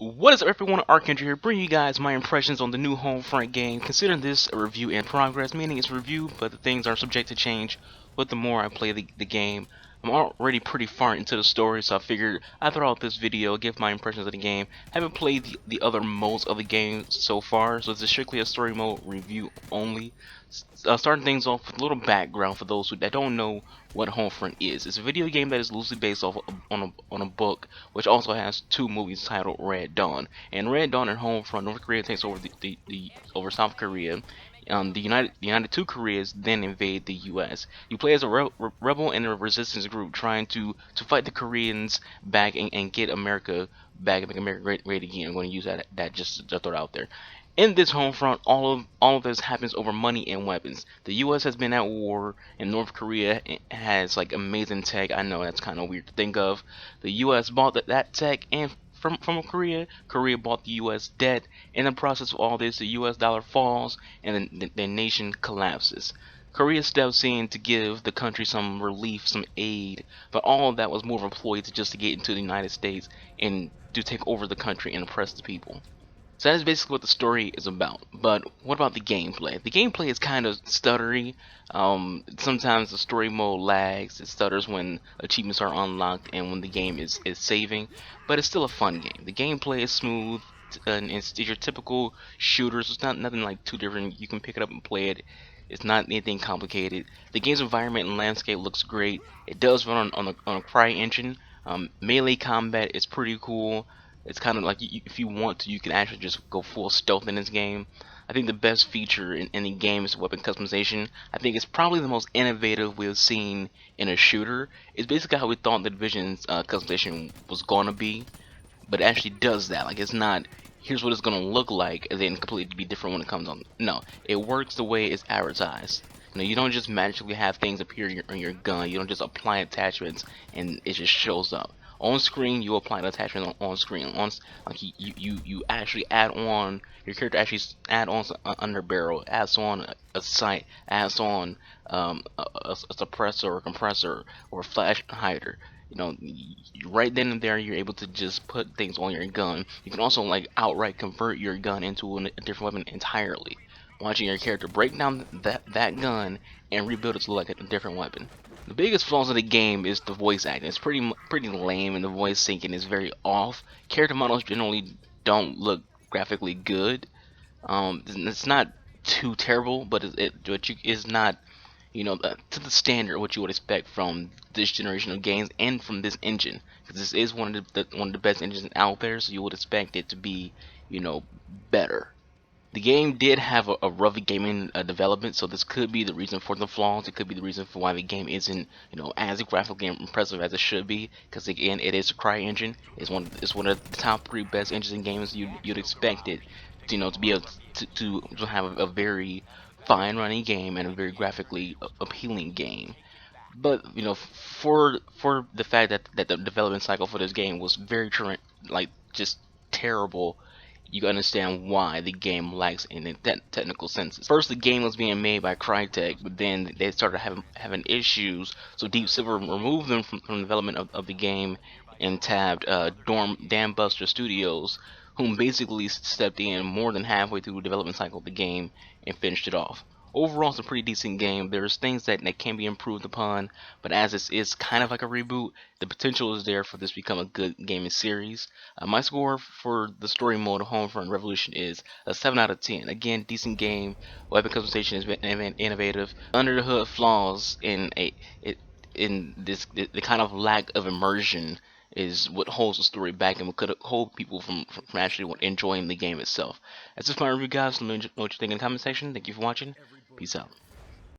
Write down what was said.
What is up, everyone? Archangel here, bringing you guys my impressions on the new Homefront game. Consider this a review in progress, meaning it's a review, but the things are subject to change with the more I play the game. I'm already pretty far into the story, so I figured I'd throw out this video, give my impressions of the game. I haven't played the other modes of the game so far, so it's strictly a story mode review only. Starting things off with a little background for those that don't know what Homefront is. It's a video game that is loosely based off on a book, which also has two movies titled Red Dawn. And Red Dawn and Homefront, North Korea takes over over South Korea. The United Two Koreas then invade the U.S. You play as a rebel in a resistance group trying to fight the Koreans back and get America back and make America great again. I'm going to use that just to throw it out there. In this home front, all of this happens over money and weapons. The U.S. has been at war, and North Korea has like amazing tech. I know that's kind of weird to think of. The U.S. bought that tech, and from Korea, Korea bought the U.S. debt. In the process of all this, the U.S. dollar falls, and the nation collapses. Korea steps in to give the country some relief, some aid, but all of that was more of a ploy to get into the United States and to take over the country and oppress the people. So that is basically what the story is about. But what about the gameplay? The gameplay is kind of stuttery. Sometimes the story mode lags. It stutters when achievements are unlocked and when the game is saving. But it's still a fun game. The gameplay is smooth and it's your typical shooters. It's not nothing like too different. You can pick it up and play it. It's not anything complicated. The game's environment and landscape looks great. It does run on a CryEngine. Melee combat is pretty cool. It's kind of like if you want to, you can actually just go full stealth in this game. I think the best feature in the game is weapon customization. I think it's probably the most innovative we've seen in a shooter. It's basically how we thought the Division's customization was gonna be, but it actually does that. Like, it's not, here's what it's gonna look like, and then completely be different when it comes on. No, it works the way it's advertised. You don't just magically have things appear on your gun. You don't just apply attachments and it just shows up. On screen, you apply the attachment on screen. Like you actually add on, your character actually add on an underbarrel, adds on a sight, adds on a suppressor or compressor or a flash hider. Right then and there, you're able to just put things on your gun. You can also like outright convert your gun into a different weapon entirely. Watching your character break down that gun and rebuild it to like a different weapon. The biggest flaws of the game is the voice acting. It's pretty lame, and the voice syncing is very off. Character models generally don't look graphically good. It's not too terrible, but it's not, to the standard what you would expect from this generation of games and from this engine. Because this is one of the best engines out there, so you would expect it to be, better. The game did have a rough gaming development, so this could be the reason for the flaws. It could be the reason for why the game isn't, as graphically impressive as it should be. Because again, it is a CryEngine. It's one of the top 3 best engines in games you'd expect it, to be able to have a very fine running game and a very graphically appealing game. But for the fact that the development cycle for this game was very like just terrible, you can understand why the game lacks in the technical senses. First, the game was being made by Crytek, but then they started having issues, so Deep Silver removed them from the development of the game and tabbed Dan Buster Studios, whom basically stepped in more than halfway through the development cycle of the game and finished it off. Overall, it's a pretty decent game. There's things that can be improved upon, but as this is kind of like a reboot, the potential is there for this to become a good gaming series. My score for the story mode of Homefront Revolution is a 7 out of 10. Again, decent game. Weapon customization is innovative. Under the hood flaws in the kind of lack of immersion is what holds the story back and what could hold people from actually enjoying the game itself. That's just my review, guys. Let me know what you think in the comment section. Thank you for watching. Peace out.